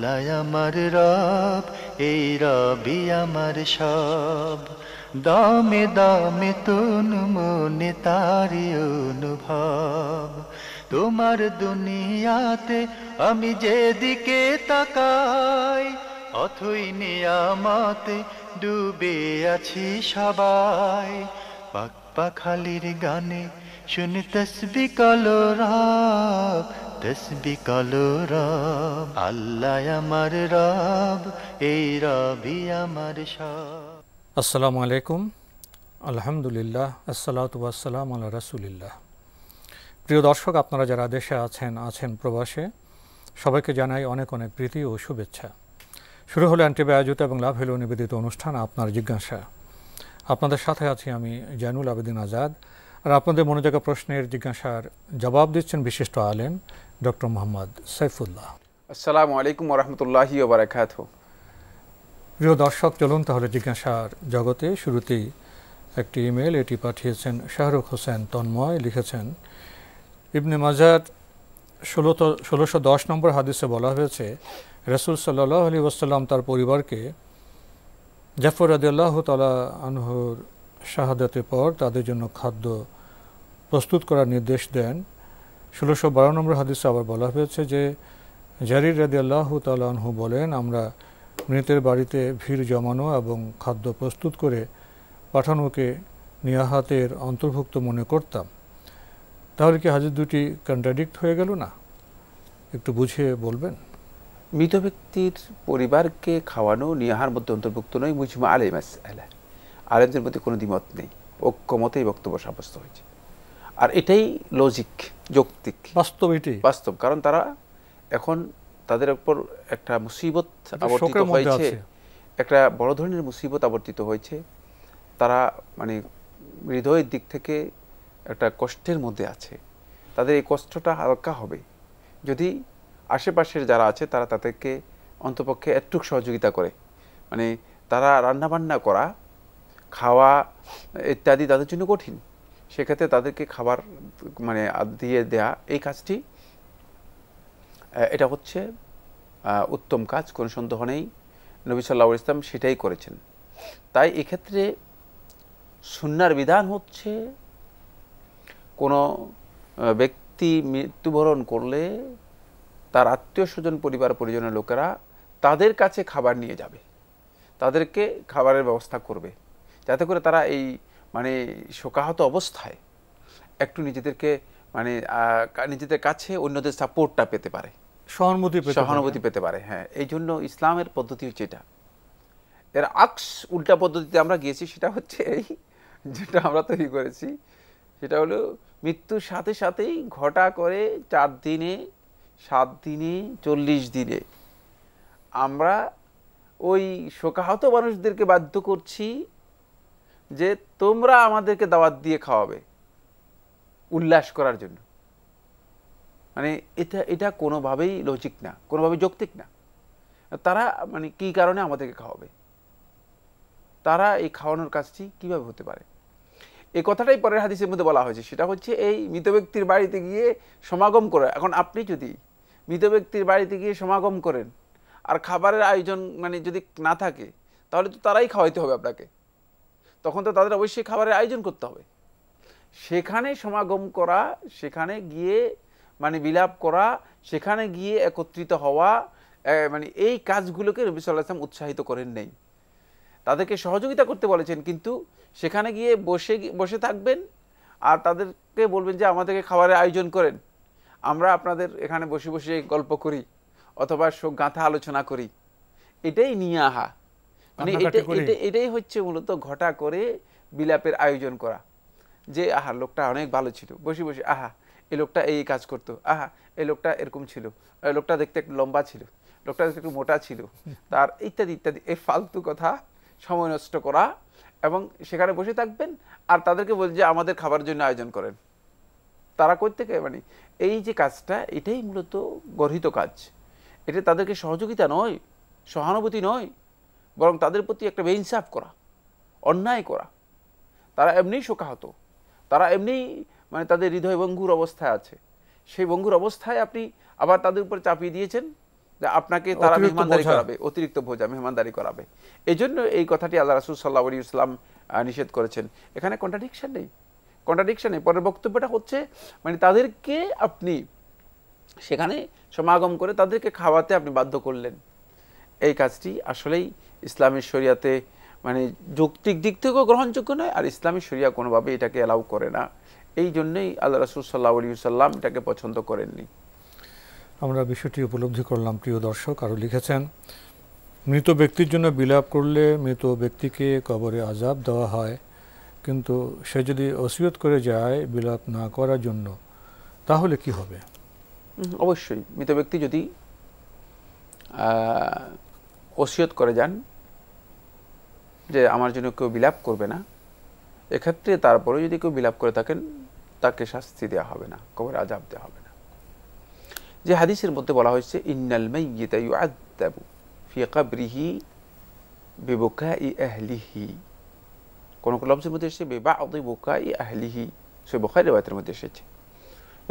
আল্লাহ আমার রব, এই রবি আমার সব। দামে দামে তন মনে তারি অনুভব। তোমার দুনিয়াতে আমি যেদিকে তাকাই, অথই নিয়ামতে ডুবে আছি সবাই। পাক পাখালির গানে শুনি তসবি কালো রব, তসবি কালো রব। আল্লাহ আমার রব, এই রবি আমার সব। আসসালামু আলাইকুম, আলহামদুলিল্লাহ, আসসালাতু ওয়াসসালামু আলা রাসূলিল্লাহ। প্রিয় দর্শক, আপনারা যারা দেশে আছেন প্রবাসে, সবাইকে জানাই অনেক অনেক প্রীতি ও শুভেচ্ছা। শুরু হলো অ্যান্টিবে আয়োজিত এবং লাভ হলো নিবেদিত অনুষ্ঠান আপনার জিজ্ঞাসা। আপনাদের সাথে আছি আমি জয়নুল আবেদিন আজাদ, আর আপনাদের মনে জাগা প্রশ্নের জিজ্ঞাসার জবাব দিচ্ছেন বিশিষ্ট আলেম ডক্টর মোহাম্মদ সাইফুল্লাহ। আসসালামু আলাইকুম ওয়া রাহমাতুল্লাহি ওয়া বারাকাতুহু। প্রিয় দর্শক, চলুন তাহলে জিজ্ঞাসার জগতে। শুরুতেই একটি ইমেল, এটি পাঠিয়েছেন শাহরুখ হোসেন তন্ময়। লিখেছেন, ইবনে মাজার 1610 নম্বর হাদিসে বলা হয়েছে, রাসূল সাল্লাল্লাহু আলাইহি ওয়াসাল্লাম তার পরিবারকে জাফর রাদিয়াল্লাহু তাআলা আনহুর শাহাদাতের পর তাদের জন্য খাদ্য প্রস্তুত করার নির্দেশ দেন। 1612 নম্বর হাদিসে আবার বলা হয়েছে যে, জারির রাদিয়াল্লাহু তাআলা আনহু বলেন, আমরা মৃতের বাড়িতে ভিড় জমানো এবং খাদ্য প্রস্তুত করে পাঠানোকে নিয়াহাতের অন্তর্ভুক্ত মনে করতাম। তাহলে কি হাদিস দুটি কন্ট্রাডিক্ট হয়ে গেল না? একটু বুঝিয়ে বলবেন। মৃত ব্যক্তির পরিবারকে খাওয়ানো নিয়াহার মধ্যে অন্তর্ভুক্ত নয়, মুজমা আলাই মাসআলা। আলেমদের মধ্যে কোনো দ্বিমত নেই, ঐক্যমতেই বক্তব্য সাব্যস্ত হয়েছে। আর এটাই লজিক, যৌক্তিক, বাস্তব, এটি বাস্তব। কারণ তারা এখন তাদের উপর একটা মুসিবত আবর্তিত হয়েছে, একটা বড় ধরনের মুসিবত আবর্তিত হয়েছে। তারা মানে হৃদয়ের দিক থেকে একটা কষ্টের মধ্যে আছে। তাদের এই কষ্টটা হালকা হবে যদি আশেপাশের যারা আছে তারা তাদেরকে অন্তপক্ষে একটু সহযোগিতা করে। মানে তারা রান্নাবান্না করা, খাওয়া ইত্যাদি তাদের জন্য কঠিন। সেক্ষেত্রে তাদেরকে খাবার মানে দিয়ে দেয়া, এই কাজটি এটা হচ্ছে উত্তম কাজ, কোনো সন্দেহ নেই। নবী সাল্লাল্লাহু আলাইহি ওয়াসাল্লাম সেটাই করেছেন। তাই এক্ষেত্রে সুন্নাহর বিধান হচ্ছে, কোনো ব্যক্তি মৃত্যুবরণ করলে তার আত্মীয় স্বজন, পরিবার পরিজনের লোকেরা তাদের কাছে খাবার নিয়ে যাবে, তাদেরকে খাবারের ব্যবস্থা করবে, যাতে করে তারা এই মানে শোকাহত অবস্থায় একটু নিজেদেরকে মানে নিজেদের কাছে অন্যদের সাপোর্টটা পেতে পারে, সহানুভূতি পেতে পারে। হ্যাঁ, এই জন্য ইসলামের পদ্ধতি হচ্ছে এটা। এর আকস উল্টা পদ্ধতিতে আমরা গিয়েছি, সেটা হচ্ছে এই যেটা আমরা তৈরি করেছি, সেটা হলো মৃত্যুর সাথে সাথেই ঘটা করে 4 দিনে, 7 দিনে, 40 দিনে আমরা ওই শোকাহত মানুষদেরকে বাধ্য করছি যে তোমরা আমাদেরকে দাওয়াত দিয়ে খাওয়াবে, উল্লাস করার জন্য। মানে এটা কোনোভাবেই লজিক না, কোনোভাবেই যৌক্তিক না। তারা মানে কি কারণে আমাদেরকে খাওয়াবে? তারা এই খাওয়ানোর কাজটি কিভাবে হতে পারে? এই কথাটাই পরের হাদিসের মধ্যে বলা হয়েছে, সেটা হচ্ছে এই মৃত ব্যক্তির বাড়িতে গিয়ে সমাগম করে। এখন আপনি যদি মৃত ব্যক্তির বাড়িতে গিয়ে সমাগম করেন আর খাবারের আয়োজন মানে যদি না থাকে, তাহলে তো তারাই খাওয়াইতে হবে আপনাকে। তখন তো তাদের অবশ্যই খাবারের আয়োজন করতে হবে। সেখানে সমাগম করা, সেখানে গিয়ে মানে বিলাপ করা, সেখানে গিয়ে একত্রিত হওয়া, মানে এই কাজগুলোকে নবী সাল্লাল্লাহু আলাইহি ওয়াসাল্লাম উৎসাহিত করেন নাই। তাদেরকে সহযোগিতা করতে বলেছেন, কিন্তু সেখানে গিয়ে বসে থাকবেন আর তাদেরকে বলবেন যে আমাদেরকে খাবারের আয়োজন করেন, আমরা আপনাদের এখানে বসে বসে গল্প করি অথবা গাঁথা আলোচনা করি, এটাই নিয়াহা। মানে এটাই হচ্ছে মূলত ঘটা করে বিলাপের আয়োজন করা, যে আহা লোকটা অনেক ভালো ছিল, বসে বসে আহা এই লোকটা এই কাজ করতো, আহা এই লোকটা এরকম ছিল, লোকটা দেখতে একটু লম্বা ছিল, লোকটা দেখতে একটু মোটা ছিল, তার ইত্যাদি ইত্যাদি, এই ফালতু কথা, সময় নষ্ট করা। এবং সেখানে বসে থাকবেন আর তাদেরকে বলছে যে আমাদের খাবারের জন্য আয়োজন করেন। তারা কই থেকে মানে এই যে কাজটা, এটাই মূলত গর্হিত কাজ। এটা তাদেরকে সহযোগিতা নয়, সহানুভূতি নয়, বরং তাদের প্রতি একটা বেইনসাফ করা, অন্যায় করা। তারা এমনিই শোকাহত, তারা এমনিই মানে তাদের হৃদয় ভঙ্গুর অবস্থায় আছে। সেই ভঙ্গুর অবস্থায় আপনি আবার তাদের উপর চাপিয়ে দিয়েছেন যে আপনাকে তারা অতিরিক্ত মেহমানদারি বোঝা। করাবে, অতিরিক্ত বোঝা মেহমানদারি করাবে। এই জন্য এই কথাটি আল্লাহ রাসূল সাল্লাল্লাহু আলাইহি ওয়াসাল্লাম নিষেধ করেছেন। এখানে কন্ট্রাডিকশন নেই, কন্ট্রাডিকশন নেই। পরের বক্তব্যটা হচ্ছে মানে তাদেরকে আপনি সেখানে সমাগম করে তাদেরকে খাওয়াতে আপনি বাধ্য করলেন। এই কাজটি আসলেই ইসলামী শরিয়াতে মানে যৌক্তিক দিক থেকেও গ্রহণযোগ্য নয়, আর ইসলামী শরিয়া কোনোভাবে এটাকে অ্যালাউ করে না। এই জন্যই আল্লাহ রাসূল সাল্লাল্লাহু আলাইহি ওয়াসাল্লাম এটাকে পছন্দ করেননি। আমরা বিষয়টি উপলব্ধি করলাম। প্রিয় দর্শক আরও লিখেছেন, মৃত ব্যক্তির জন্য বিলাপ করলে মৃত ব্যক্তিকে কবরে আযাব দেওয়া হয়, কিন্তু সে যদি ওসিয়ত করে যায় বিলাপ না করার জন্য, তাহলে কি হবে? অবশ্যই মৃত ব্যক্তি যদি ওসিয়ত করে যান যে আমার জন্য কেউ বিলাপ করবে না, এক্ষেত্রে তারপরে যদি কেউ বিলাপ করে থাকেন তাকে শাস্তি দেওয়া হবে না, কবরে আযাব দেওয়া হবে না। যে হাদিসের মধ্যে বলা হয়েছে ইন্নাল মাইয়িতা ইউআযাবু ফি কবরিহি বিবুকাই আহলিহি, কোন কোন লফজের মধ্যে এসেছে বিবাদি বুকাই আহলিহি, সহিহ বুখারী riwayat-এর মধ্যে এসেছে।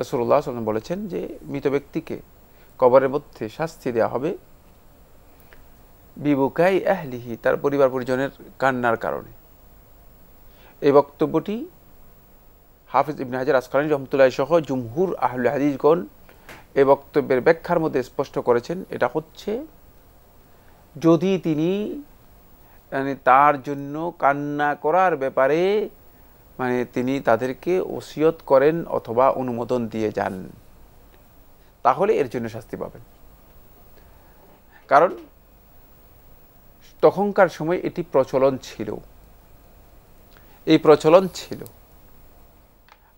রাসূলুল্লাহ সাল্লাল্লাহু আলাইহি ওয়াসাল্লাম বলেছেন যে মৃত ব্যক্তিকে কবরের মধ্যে শাস্তি দেওয়া হবে বিবুকাই আহলিহি, তার পরিবার পরিজনের কান্নার কারণে। এই বক্তব্যটি হাফিজ ইবনে হাজার আসকালানী রাহমাতুল্লাহ সহ জুমহুর আহলে হাদিসগণ এই বক্তব্যের ব্যাখ্যার মধ্যে স্পষ্ট করেছেন, এটা হচ্ছে যদি তিনি মানে তার জন্য কান্না করার ব্যাপারে মানে তিনি তাদেরকে ওসিয়ত করেন অথবা অনুমোদন দিয়ে যান, তাহলে এর জন্য শাস্তি পাবেন। কারণ তখনকার সময় এটি প্রচলন ছিল, এই প্রচলন ছিল।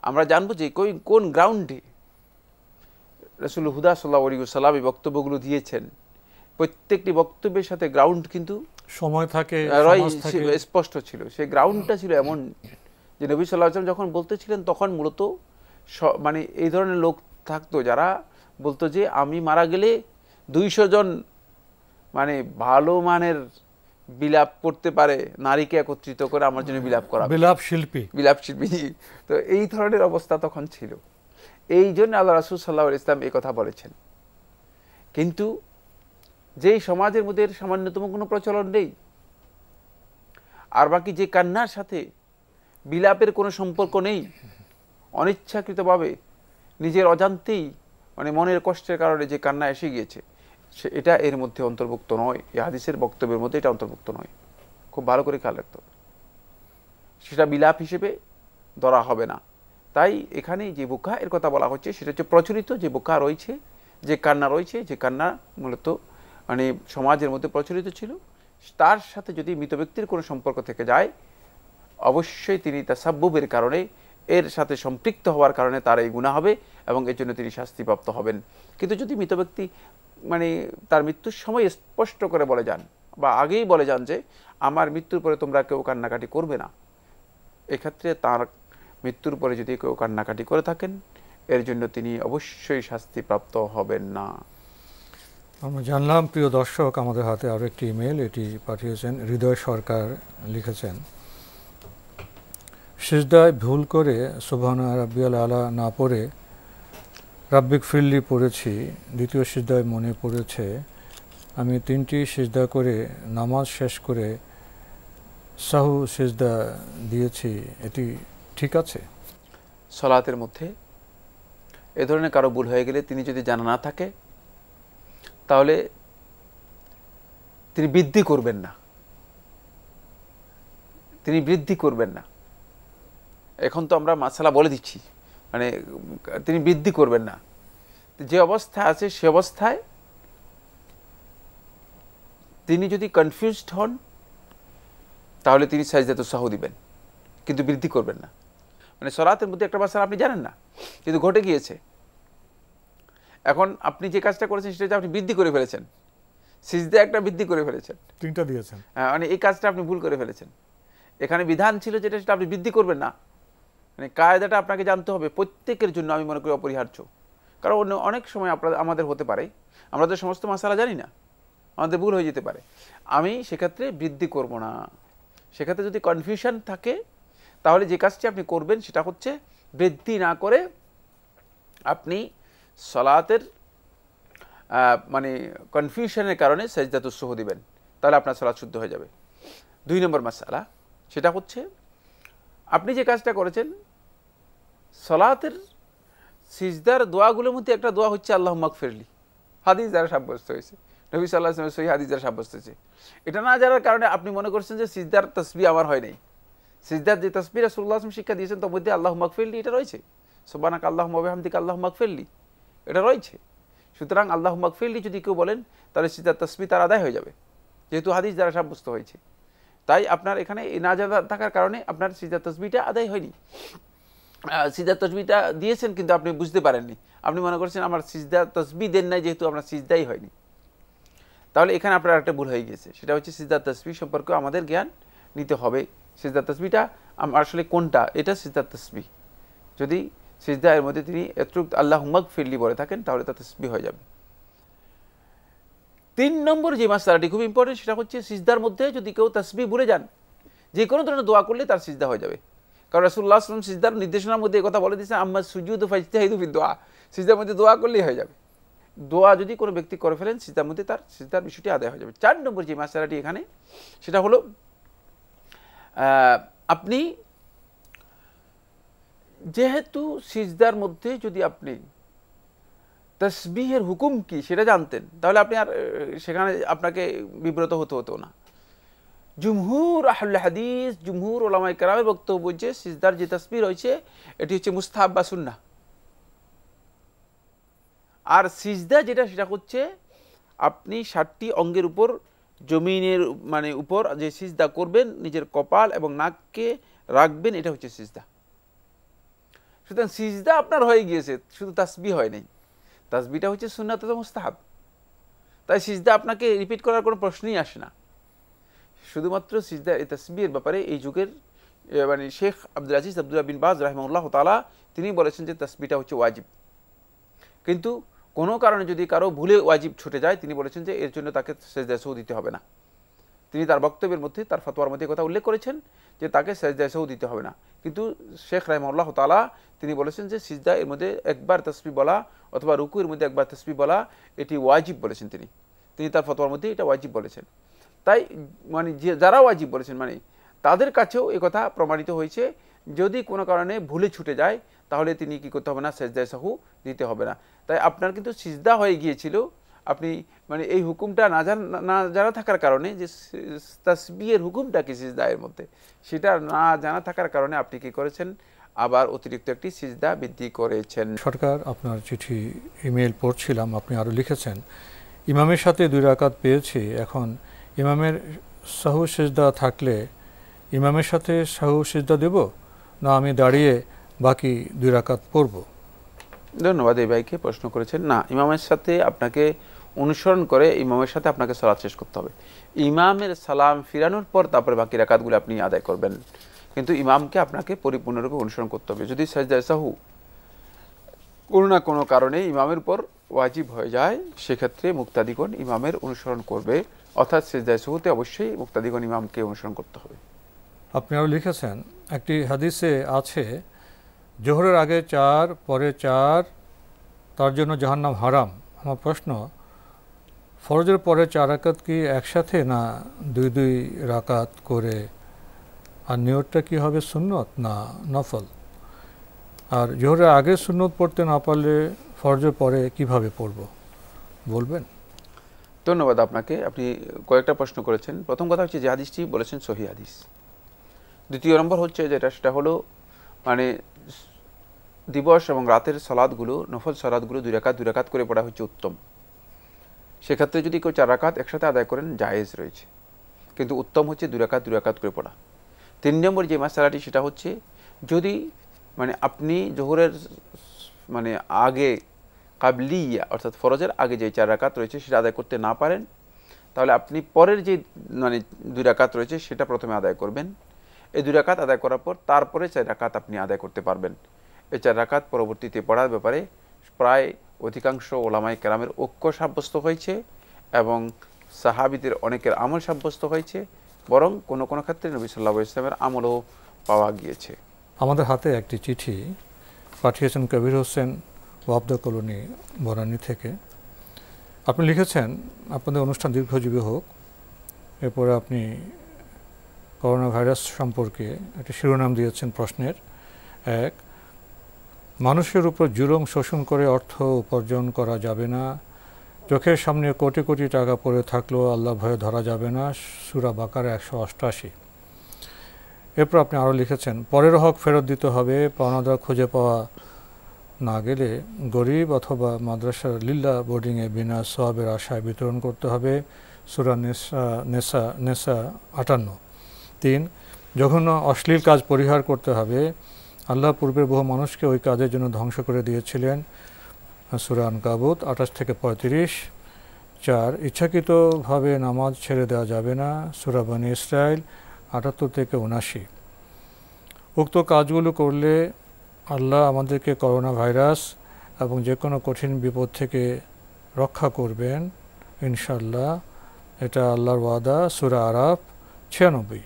আমরা জানবো যে কোন গ্রাউন্ডে রাসূল হুদা সাল্লাল্লাহু আলাইহি ওয়াসাল্লাম এই বক্তব্যগুলো দিয়েছেন। প্রত্যেকটি বক্তব্যের সাথে গ্রাউন্ড কিন্তু সময় থাকে, স্পষ্ট ছিল। সেই গ্রাউন্ডটা ছিল এমন যে নবী সাল্লাল্লাহু আলাইহি ওয়াসাল্লাম যখন বলতেছিলেন তখন মূলত মানে এই ধরনের লোক থাকতো যারা বলতো যে আমি মারা গেলে 200 জন মানে ভালো মানের বিলাপ করতে পারে নারীকে একত্রিত করে আমার জন্য বিলাপ করা, বিলাপ শিল্পী। তো এই ধরনের অবস্থা তখন ছিল। এই জন্য আল্লাহ রাসূল সাল্লাল্লাহু আলাইহি ওয়াসাল্লাম এই কথা বলেছেন। কিন্তু যেই সমাজের মধ্যে সামান্যতম কোনো প্রচলন নেই, আর বাকি যে কান্নার সাথে বিলাপের কোনো সম্পর্ক নেই, অনিচ্ছাকৃতভাবে নিজের অজান্তেই মানে মনের কষ্টের কারণে যে কান্না এসে গিয়েছে, এটা এর মধ্যে অন্তর্ভুক্ত নয়। এই হাদিসের বক্তব্যের মধ্যে এটা অন্তর্ভুক্ত নয়। খুব ভালো করে খেয়াল রাখতে হবে, সেটা বিলাপ হিসেবে ধরা হবে না। তাই এখানে যে বুকা এর কথা বলা হচ্ছে সেটা হচ্ছে প্রচলিত যে বুকা রয়েছে, যে কান্না রয়েছে, যে কান্না মূলত মানে সমাজের মধ্যে প্রচলিত ছিল, তার সাথে যদি মৃত ব্যক্তির কোনো সম্পর্ক থেকে যায় অবশ্যই তিনি তাসাব্বুবের কারণে এর সাথে সম্পৃক্ত হওয়ার কারণে তার এই গুনাহ হবে এবং এর জন্য তিনি শাস্তিপ্রাপ্ত হবেন। কিন্তু যদি মৃত ব্যক্তি মানে তার মৃত্যুর সময় স্পষ্ট করে বলে যান বা আগেই বলে যান যে আমার মৃত্যুর পরে তোমরা কেউ কান্নাকাটি করবে না, এক্ষেত্রে তার মৃত্যুর পরে যদি কেউ কান্নাকাটি করে থাকেন এর জন্য তিনি অবশ্যই শাস্তিপ্রাপ্ত হবেন না। আমরা জানলাম। প্রিয় দর্শক, আমাদের হাতে আরও একটি ইমেল, এটি পাঠিয়েছেন হৃদয় সরকার। লিখেছেন, সিজদায় ভুল করে সুবহানা রাব্বিয়াল আলা না পড়ে রাব্বিক ফিরলি পড়েছি। দ্বিতীয় সিজদায় মনে পড়েছে আমি 3টি সিজদা করে নামাজ শেষ করে সাহু সিজদা দিয়েছি, এটি ঠিক আছে? সালাতের মধ্যে এ ধরনের কারো ভুল হয়ে গেলে তিনি যদি জানা না থাকে তাহলে তিনি বৃদ্ধি করবেন না, তিনি বৃদ্ধি করবেন না। এখন তো আমরা মাসালা বলে দিচ্ছি, মানে তিনি বৃদ্ধি করবেন না। যে অবস্থায় আছে সে অবস্থায় তিনি যদি কনফিউজড হন তাহলে তিনি সাজদাতুস সাহু দিবেন, কিন্তু বৃদ্ধি করবেন না। মানে সালাতের মধ্যে একটা মাসালা আপনি জানেন না কিন্তু ঘটে গিয়েছে, এখন আপনি যে কাজটা করেছেন সেটা আপনি বৃদ্ধি করে ফেলেছেন, সিজদা একটা বৃদ্ধি করে ফেলেছেন, 3টা দিয়েছেন, মানে এই কাজটা আপনি ভুল করে ফেলেছেন। এখানে বিধান ছিল যেটা সেটা আপনি বৃদ্ধি করবেন না। মানে কায়দাটা আপনাকে জানতে হবে প্রত্যেকের জন্য, আমি মনে করি অপরিহার্য। কারণ অনেক সময় আমাদের হতে পারে আমরা তো সমস্ত মাসালা জানি না, আমাদের ভুল হয়ে যেতে পারে। আমি সেক্ষেত্রে বৃদ্ধি করব না। সেক্ষেত্রে যদি কনফিউশন থাকে তাহলে যে কাজটি আপনি করবেন সেটা হচ্ছে বৃদ্ধি না করে আপনি সালাতের মানে কনফিউশনের কারণে সাজদাতুস সুহু দিবেন, তাহলে আপনার সালাত শুদ্ধ হয়ে যাবে। 2 নম্বর মাসআলা, সেটা হচ্ছে আপনি যে কাজটা করেছেন, সালাতের সিজদার দোয়াগুলোর মধ্যে একটা দোয়া হচ্ছে আল্লাহুম্মা মাগফিরলি, হাদিস দ্বারা সাব্যস্ত হয়েছে, নবী সাল্লাল্লাহু আলাইহি ওয়াসাল্লামের সহিহ হাদিস দ্বারা সাব্যস্ত হয়েছে। এটা না জানার কারণে আপনি মনে করছেন যে সিজদার তাসবিহ আমার হয় নাই। সিজদার যে তাসবিহ রাসূলুল্লাহ সাল্লাল্লাহু আলাইহি ওয়াসাল্লাম শিক্ষা দিয়েছেন তার মধ্যে আল্লাহুম্মা মাগফিরলি এটা রয়েছে, সুবহানাকা আল্লাহুম্মা ওয়া বিহামদিকা আল্লাহুম্মা মাগফিরলি এটা রয়েছে। সুতরাং আল্লাহুম্মা মাগফিরলি যদি কেউ বলেন তাহলে সিজদার তাসবিহ তার আদায় হয়ে যাবে, যেহেতু হাদিস দ্বারা সাব্যস্ত হয়েছে। তাই আপনার এখানে না জানা থাকার কারণে আপনার সিজদার তাসবিহটা আদায় হয়নি। সিজদার তাসবিহটা দিয়েছেন কিন্তু আপনি বুঝতে পারেননি, আপনি মনে করছেন আমার সিজদার তাসবিহ দেন নাই, যেহেতু আপনার সিজদাই হয়নি। তাহলে এখানে আপনার একটা ভুল হয়ে গেছে, সেটা হচ্ছে সিজদার তাসবিহ সম্পর্কে আমাদের জ্ঞান নিতে হবে। সিজদার তাসবিহটা আসলে কোনটা, এটা সিজদার তাসবিহ। যদি সিজদা এর মধ্যে তিনি এতটুকু আল্লাহুম্মা মাগফিরলি বলে থাকেন তাহলে তা তাসবিহ হয়ে যাবে। 3 নম্বর যে মাসআলাটি খুব ইম্পর্টেন্ট, সেটা হচ্ছে সিজদার মধ্যে যদি কেউ তাসবিহ ভুলে যান, যে কোনো ধরনের দোয়া করলে তার সিজদা হয়ে যাবে। কারণ রাসূলুল্লাহ সাল্লাল্লাহু আলাইহি ওয়াসাল্লাম সিজদার নির্দেশনার মধ্যে এই কথা বলে দিয়েছেন, আম্মা সুজুদু ফাজতাহিদু ফিদ দুআ, সিজদার মধ্যে দোয়া করলেই হয়ে যাবে। দোয়া যদি কোনো ব্যক্তি করে ফেলেন সিজদার মধ্যে, তার সিজদার বিষয়টি আদায় হয়ে যাবে। 4 নম্বর যে মাসআলাটি এখানে, সেটা হলো আপনি যেহেতু সিজদার মধ্যে যদি আপনি তাসবিহের হুকুম কি সেটা জানতেন, তাহলে আপনি আর সেখানে আপনাকে বিব্রত হতো না। জুমহুর আহলে হাদিস, জুমহুর উলামায়ে কেরামের বক্তব্য হচ্ছে সিজদার যে তাসবিহ রয়েছে এটি হচ্ছে মুস্তাহাব বা সুন্নাহ। আর সিজদা যেটা, সেটা হচ্ছে আপনি 7টি অঙ্গের উপর, জমিনের মানে উপর যে সিজদা করবেন, নিজের কপাল এবং নাককে রাখবেন, এটা হচ্ছে সিজদা। সুতরাং সিজদা আপনার হয়ে গিয়েছে, শুধু তাসবিহ হয় নাই। তাসবিহটা হচ্ছে সুন্নাত ও মুস্তাহাব, তাই সিজদা আপনাকে রিপিট করার কোনো প্রশ্নই আসে না। শুধুমাত্র সিজদা এই তাসবিহের ব্যাপারে এই যুগের মানে শেখ আব্দুল আজিজ আব্দুল্লাহ বিন বাজ রাহিমাহুল্লাহ তাআলা তিনি বলেছেন যে তাসবিহটা হচ্ছে ওয়াজিব। কিন্তু কোনো কারণে যদি কারো ভুলে ওয়াজিব ছুটে যায়, তিনি বলেছেন যে এর জন্য তাকে সেজদায়ে সাহু দিতে হবে না। তিনি তার বক্তব্যের মধ্যে, তার ফতোয়ার মধ্যে কথা উল্লেখ করেছেন যে তাকে সেজদায়ে সাহু দিতে হবে না। কিন্তু শেখ রাহিমাহুল্লাহ তাআলা তিনি বলেছেন যে সিজদা এর মধ্যে একবার তাসবিহ বলা অথবা রুকুর মধ্যে একবার তাসবিহ বলা এটি ওয়াজিব বলেছেন। তিনি তার ফতোয়ার মধ্যে এটা ওয়াজিব বলেছেন। তাই মানে যারা ওয়াজিব বলেছেন মানে তাদের কাছেও এই কথা প্রমাণিত হয়েছে, যদি কোনো কারণে ভুলে ছুটে যায় তাহলে তিনি কি করতে হবে না, সেজদায়ে সাহু দিতে হবে না। তাই আপনার কিন্তু সিজদা হয়ে গিয়েছিল, আপনি মানে এই হুকুমটা না জানা থাকার কারণে, যে তাসবিহের হুকুমটা কি সিজদায়ের মধ্যে, সেটা না জানা থাকার কারণে আপনি কি করেছেন, আবার অতিরিক্ত একটি সিজদা বৃদ্ধি করেছেন। সরকার, আপনার চিঠি ইমেল পড়ছিলাম, আপনি আরও লিখেছেন ইমামের সাথে 2 রাকাত পেয়েছি, এখন ইমামের সাহু সিজদা থাকলে ইমামের সাথে সাহু সিজদা দেব, না আমি দাঁড়িয়ে বাকি 2 রাকাত পড়ব? ধন্যবাদ এই ভাইকে প্রশ্ন করেছেন। না, ইমামের সাথে আপনাকে অনুসরণ করে ইমামের সাথে আপনাকে সালাত শেষ করতে হবে। ইমামের সালাম ফিরানোর পর তারপরে বাকি রাকাতগুলো আপনি আদায় করবেন, কিন্তু ইমামকে আপনাকে পরিপূর্ণরূপে অনুসরণ করতে হবে। যদি সাজদায়ে সাহু কোনো না কোনো কারণে ইমামের উপর ওয়াজিব হয়ে যায়, সেক্ষেত্রে মুক্তাদিগণ ইমামের অনুসরণ করবে, অর্থাৎ সাজদায়ে সাহুতে অবশ্যই মুক্তাদিগণ ইমামকে অনুসরণ করতে হবে। আপনি আরও লিখেছেন একটি হাদিসে আছে জোহরের আগে 4 পরে 4 তার জন্য জাহান্নাম হারাম। আমার প্রশ্ন, ফরজের পরে 4 রাকাত কি একসাথে, না 2 রাকাত করে? আর নিয়তটা কি হবে, সুন্নত না নফল? আর জোহরের আগে সুন্নত পড়তে না পারলে ফরজের পরে কিভাবে পড়ব, বলবেন? ধন্যবাদ আপনাকে, আপনি কয়েকটা প্রশ্ন করেছেন। প্রথম কথা হচ্ছে যে হাদিসটি বলেছেন সহিহ হাদিস। দ্বিতীয় নম্বর হচ্ছে যেটা, সেটা হলো মানে দিবস এবং রাতের সালাতগুলো, নফল সালাতগুলো 2 রাকাত করে পড়া হচ্ছে উত্তম। সেক্ষেত্রে যদি কেউ 4 রাকাত একসাথে আদায় করেন জায়েজ রয়েছে, কিন্তু উত্তম হচ্ছে 2 রাকাত করে পড়া। 3 নম্বর যে মাসআলাটি, সেটা হচ্ছে যদি মানে আপনি জোহরের মানে আগে কাবলিয়া অর্থাৎ ফরজের আগে যে 4 রাকাত রয়েছে সেটা আদায় করতে না পারেন, তাহলে আপনি পরের যে মানে 2 রাকাত রয়েছে সেটা প্রথমে আদায় করবেন। এই 2 রাকাত আদায় করার পর তারপরে 4 রাকাত আপনি আদায় করতে পারবেন। এই 4 রাকাত পরবর্তীতে পড়ার ব্যাপারে প্রায় অধিকাংশ ওলামায়ে কেরামের ঐক্য সাব্যস্ত হয়েছে এবং সাহাবীদের অনেকের আমল সাব্যস্ত হয়েছে, বরং কোনো কোনো ক্ষেত্রে নবী সাল্লাল্লাহু আলাইহি ওয়াসাল্লামের আমলও পাওয়া গিয়েছে। আমাদের হাতে একটি চিঠি পাঠিয়েছেন কবির হোসেন ওয়াবদা কলোনি বনানী থেকে। আপনি লিখেছেন আপনাদের অনুষ্ঠান দীর্ঘজীবী হোক। এরপরে আপনি করোনা ভাইরাস সম্পর্কে একটা শিরোনাম দিয়েছেন প্রশ্নের। এক, মানুষের উপর জুলুম শোষণ করে অর্থ উপার্জন করা যাবে না, চোখের সামনে কোটি কোটি টাকা পড়ে থাকলেও আল্লাহ ভয়ে ধরা যাবে না, সূরা বাকারা 188। এরপর আপনি আরও লিখেছেন পরের হক ফেরত দিতে হবে, পাওনাদার খুঁজে পাওয়া না গেলে গরিব অথবা মাদ্রাসার লিল্লা বোর্ডিংয়ে বিনা সওয়াবের আশায় বিতরণ করতে হবে, সূরা নেসা 58। 3, জঘন্য অশ্লীল কাজ পরিহার করতে হবে, আল্লাহ পূর্বের বহু মানুষকে ওই কাজের জন্য ধ্বংস করে দিয়েছিলেন, সূরা আনকাবুত 28-35। 4, ইচ্ছাকৃতভাবে নামাজ ছেড়ে দেওয়া যাবে না, সূরা বনী ইসরাইল 78-79। উক্ত কাজগুলো করলে আল্লাহ আমাদেরকে করোনা ভাইরাস এবং যে কোনো কঠিন বিপদ থেকে রক্ষা করবেন ইনশাআল্লাহ, এটা আল্লাহর ওয়াদা, সূরা আরাফ 96।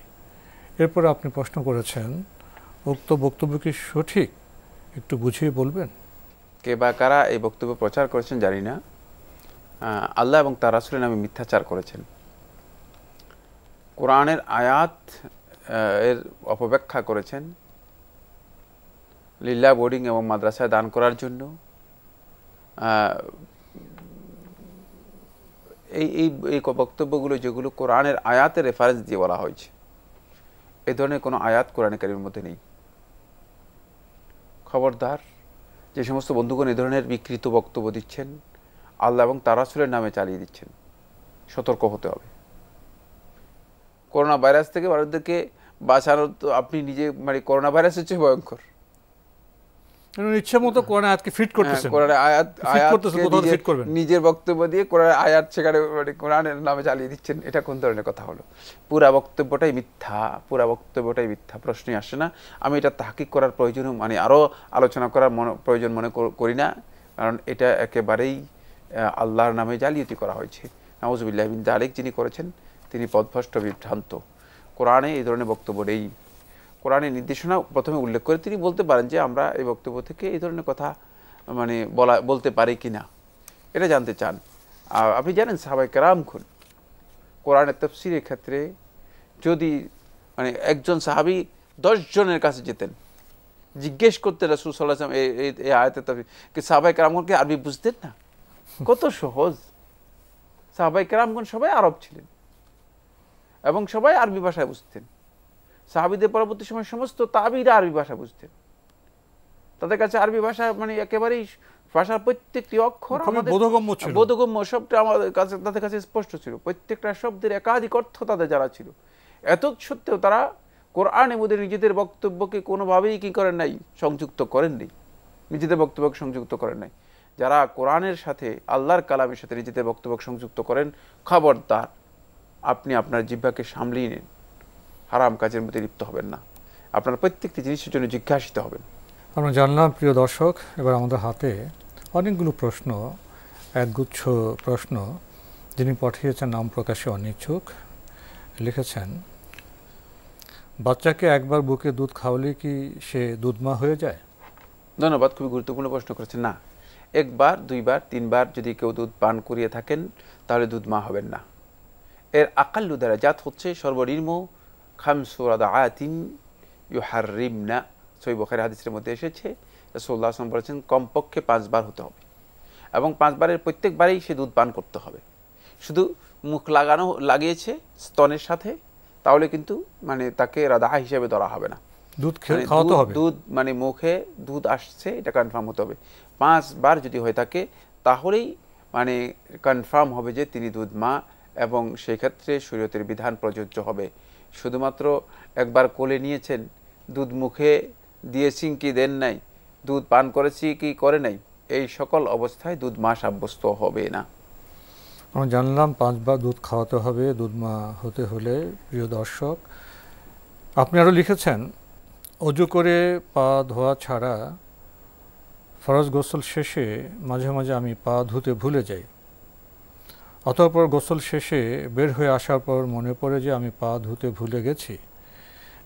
এরপর আপনি প্রশ্ন করেছেন উক্ত বক্তব্য কি সঠিক, একটু বুঝিয়ে বলবেন? কে বা কারা এই বক্তব্য প্রচার করেছেন জানি না। আল্লাহ এবং তার রাসূলের নামে মিথ্যাচার করেছেন, কোরআনের আয়াত এর অপব্যাখ্যা করেছেন, লিল্লা বোর্ডিং এবং মাদ্রাসায় দান করার জন্য এই বক্তব্যগুলো যেগুলো কোরআনের আয়াতের রেফারেন্স দিয়ে বলা হয়েছে, এই ধরনের কোনো আয়াত কোরআনে কারীমের মধ্যে নেই। খবরদার, যে সমস্ত বন্ধুগণ এই ধরনের বিকৃত বক্তব্য দিচ্ছেন, আল্লাহ এবং তার রাসূলের নামে চালিয়ে দিচ্ছেন, সতর্ক হতে হবে। করোনা ভাইরাস থেকে ভারতকে বাঁচানোর তো আপনি নিজে, মানে করোনা ভাইরাস হচ্ছে ভয়ঙ্কর, ইচ্ছা মতো কোরআন আয়াতকে ফিট করতেছেন, কোরআনের আয়াত নিজের বক্তব্য দিয়ে কোরআনের আয়াত সেখানে মানে কোরআনের নামে চালিয়ে দিচ্ছেন। এটা কোন ধরনের কথা হলো? পুরা বক্তব্যটাই মিথ্যা, পুরা বক্তব্যটাই মিথ্যা, প্রশ্নই আসে না। আমি এটা তাহকিক করার প্রয়োজন, মানে আরও আলোচনা করার প্রয়োজন মনে করি না, কারণ এটা একেবারেই আল্লাহর নামে জালিয়াতি করা হয়েছে। নাউজুবিল্লাহ মিন যালিক, যিনি করেছেন তিনি পথভ্রষ্ট, বিভ্রান্ত। কোরআনে এই ধরনের বক্তব্য নেই। কোরআনের নির্দেশনা প্রথমে উল্লেখ করে তিনি বলতে পারেন যে আমরা এই বক্তব্য থেকে এই ধরনের কথা মানে বলতে পারি কি না, এটা জানতে চান। আপনি জানেন সাহাবায়ে কেরামগণ কোরআনের তাফসীরের ক্ষেত্রে যদি মানে একজন সাহাবী 10 জনের কাছে যেতেন, জিজ্ঞেস করতেন রাসূল সাল্লাল্লাহু আলাইহি ওয়াসাল্লাম এই আয়াতের তাফসীর, কি সাহাবায়ে কেরামগণ কি আরবি বুঝতেন না? কত সহজ। সাহাবায়ে কেরামগণ সবাই আরব ছিলেন এবং সবাই আরবি ভাষায় বুঝতেন। সাহাবীদের পরবর্তী সময় সমস্ত তাবিরা আরবি ভাষা বুঝতেন। তাদের কাছে আরবি ভাষা মানে একেবারেই ভাষার প্রত্যেকটি অক্ষর আমাদের বোধগম্য, সবটা আমাদের কাছে তাদের কাছে স্পষ্ট ছিল। প্রত্যেকটা শব্দের একাধিক অর্থ তাদের জানা ছিল। এত সত্ত্বেও তারা কোরআনের মধ্যে নিজেদের বক্তব্যকে কোনোভাবেই কি করেন নাই, সংযুক্ত করেন নাই, নিজেদের বক্তব্যকে সংযুক্ত করেন নাই। যারা কোরআনের সাথে আল্লাহর কালামের সাথে নিজেদের বক্তব্য সংযুক্ত করেন, খবরদার আপনি আপনার জিহ্বাকে সামলিয়ে নেন, হারাম কাজের মধ্যে লিপ্ত হবেন না, আপনার প্রত্যেকটি জিনিসের জন্য জিজ্ঞাসিত হবেন। আমরা জানলাম প্রিয় দর্শক, এবার আমাদের হাতে অনেকগুলো প্রশ্ন, একগুচ্ছ প্রশ্ন। যিনি পাঠিয়েছেন নাম প্রকাশে অনিচ্ছুক, লিখেছেন বাচ্চাকে একবার বুকে দুধ খাওয়ালে কি সে দুধমা হয়ে যায়? ধন্যবাদ, খুবই গুরুত্বপূর্ণ প্রশ্ন করেছেন। না, একবার, দুইবার, তিনবার যদি কেউ দুধ পান করিয়ে থাকেন তাহলে দুধমা হবেন না। এর আকাল্লু দারাজাত হচ্ছে সর্বনিম্ন খামসু রাদাআতিন ইউহাররিমনা, সহিহ বুখারী হাদিসের মধ্যে এসেছে রাসূলুল্লাহ সাল্লাল্লাহু আলাইহি ওয়াসাল্লাম বলেছেন কমপক্ষে 5 বার হতে হবে এবং 5 বারের প্রত্যেকবারেই সে দুধ পান করতে হবে। শুধু মুখ লাগিয়েছে স্তনের সাথে, তাহলে কিন্তু মানে তাকে রাদা হিসেবে ধরা হবে না। দুধ খাওয়াতে হবে, দুধ মানে মুখে দুধ আসছে এটা কনফার্ম হতে হবে। 5 বার যদি হয়ে থাকে তাহলেই মানে কনফার্ম হবে যে তিনি দুধ মা, এবং সেই ক্ষেত্রে শরীয়তের বিধান প্রযোজ্য হবে। শুধুমাত্র একবার কোলে নিয়েছেন, দুধ মুখে দিয়েছেন কি দেন নাই, দুধ পান করেছি কি করে নাই, এই সকল অবস্থায় দুধ মা সাব্যস্ত হবে না। আমরা জানলাম 5 বার দুধ খাওয়াতে হবে দুধ মা হতে হলে। প্রিয় দর্শক, আপনি আরও লিখেছেন অজু করে পা ধোয়া ছাড়া ফরজ গোসল শেষে মাঝে মাঝে আমি পা ধুতে ভুলে যাই, অতঃপর গোসল শেষে বের হয়ে আসার পর মনে পড়ে যে আমি পা ধুতে ভুলে গেছি।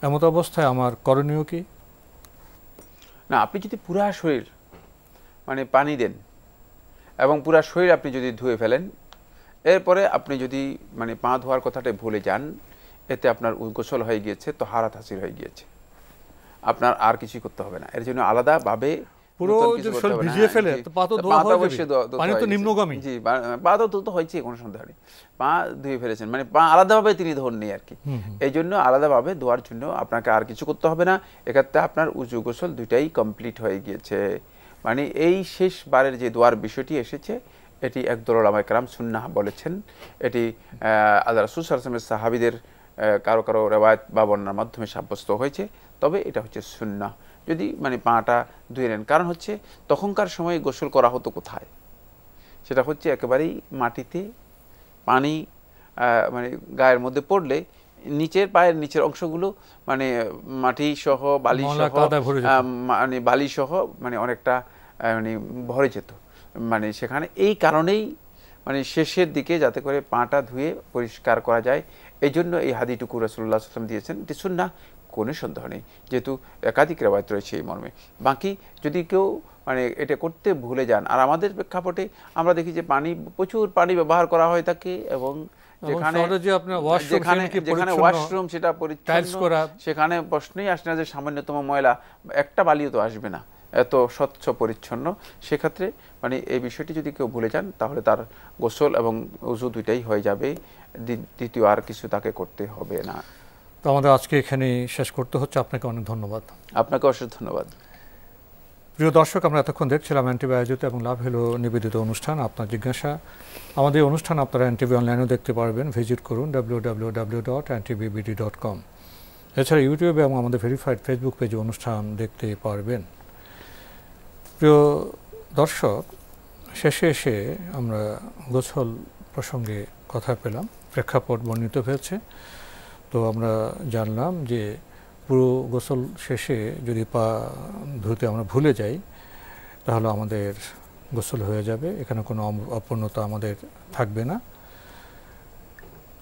এমত অবস্থায় আমার করণীয় কি? না, আপনি যদি পুরা শরীর মানে পানি দেন এবং পুরা শরীর আপনি যদি ধুয়ে ফেলেন, এরপরে আপনি যদি মানে পা ধোয়ার কথাটা ভুলে যান, এতে আপনার গোসল হয়ে গিয়েছে, তাহারাত হাসিল হয়ে গিয়েছে, আপনার আর কিছু করতে হবে না। এর জন্য আলাদাভাবে পুরো যে শরীর ভিজিয়ে ফেলে তো পা তো ধোয়া হয়ে যাবে, পানি তো নিম্নগামী। জি, পা তো ধুতে হয়েছে, কোনো সন্দেহ নেই, পা ধুয়ে ফেলেছেন, মানে পা আলাদাভাবে তিনি ধোননি আর কি। এই জন্য আলাদাভাবে ধোয়ার জন্য আপনাকে আর কিছু করতে হবে না। এক্ষেত্রে আপনার উজু গোসল দুইটাই কমপ্লিট হয়ে গিয়েছে। মানে এই শেষবারের যে দোয়ার বিষয়টি এসেছে, এটি একদল উলামায়ে কেরাম সুন্নাহ বলেছেন। এটি আল্লাহ রাসূল সাল্লাল্লাহু আলাইহি ওয়াসাল্লামের সাহাবীদের কারো কারো রিওয়ায়াত বা বর্ণনার মাধ্যমে সাব্যস্ত হয়েছে, তবে এটা হচ্ছে সুন্নাহ। যদি মানে পাটা ধুয়ে নেন, কারণ হচ্ছে তখনকার সময় গোসল করা হতো কোথায়, সেটা হচ্ছে একেবারেই মাটিতে, পানি মানে গায়ের মধ্যে পড়লে নিচের পায়ের নিচের অংশগুলো মানে মাটি সহ বালি সহ মানে বালি সহ মানে অনেকটা মানে ভরে যেত। মানে সেখানে এই কারণেই মানে শেষের দিকে যাতে করে পাটা ধুয়ে পরিষ্কার করা যায়, এই জন্য এই হাদিটুকু রাসূলুল্লাহ সাল্লাল্লাহু আলাইহি ওয়াসাল্লাম দিয়েছেন। এটি সুন্নাহ, কোনো সন্দেহ নেই, যেহেতু একাধিক রিওয়ায়াত রয়েছে এই মর্মে। বাকি যদি কেউ মানে এটা করতে ভুলে যান, আর আমাদের প্রেক্ষাপটে আমরা দেখি যে প্রচুর পানি ব্যবহার করা হয় থাকে, এবং যেখানে ওয়াশরুম সেটা পরিচ্ছন্ন, সেখানে প্রশ্নই আসে না যে সামান্যতম ময়লা, একটা বালিও তো আসবে না, এত স্বচ্ছ পরিচ্ছন্ন। সেক্ষেত্রে মানে এই বিষয়টি যদি কেউ ভুলে যান, তাহলে তার গোসল এবং ওযু দুইটাই হয়ে যাবে, দ্বিতীয় আর কিছু তাকে করতে হবে না। তো আমাদের আজকে এখানে শেষ করতে হচ্ছে। আপনাকে অনেক ধন্যবাদ। আপনাকে অশেষ ধন্যবাদ। প্রিয় দর্শক, আমরা এতক্ষণ দেখছিলাম এনটিভি আয়োজিত এবং লাভ হলো নিবেদিত অনুষ্ঠান আপনার জিজ্ঞাসা। আমাদের অনুষ্ঠান আপনারা এনটিভি অনলাইনেও দেখতে পারবেন, ভিজিট করুন www.ntvbd.com। এছাড়া ইউটিউবে এবং আমাদের ভেরিফাইড ফেসবুক পেজে অনুষ্ঠান দেখতে পারবেন। প্রিয় দর্শক, শেষে এসে আমরা গোসল প্রসঙ্গে কথা পেলাম, প্রেক্ষাপট বর্ণিত হয়েছে। তো আমরা জানলাম যে পুরো গোসল শেষে যদি পা ধুতে আমরা ভুলে যাই, তাহলে আমাদের গোসল হয়ে যাবে, এখানে কোনো অপূর্ণতা আমাদের থাকবে না।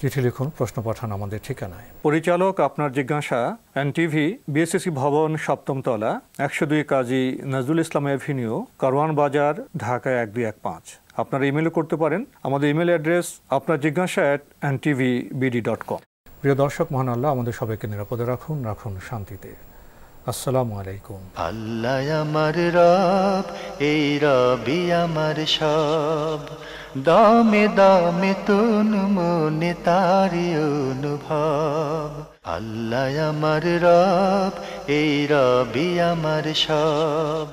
চিঠি লিখুন, প্রশ্ন পাঠান আমাদের ঠিকানায়। পরিচালক আপনার জিজ্ঞাসা, এনটিভি, বিএসসি ভবন, 7ম তলা, 102 কাজী নজরুল ইসলাম এভিনিউ, কারওয়ান বাজার, ঢাকা 1215। আপনারা ইমেলও করতে পারেন। আমাদের ইমেল অ্যাড্রেস আপনার জিজ্ঞাসা @ntvbd.com। প্রিয় দর্শক, মহান আল্লাহ আমাদের সবাইকে নিরাপদে রাখুন, রাখুন শান্তিতে। আসসালামু আলাইকুম। আল্লাহ আমার রব, এই রবি আমার সব, দামে দামে তুন মনে তারি অনুভব। আল্লাহ আমার রব, এই রবি আমার সব।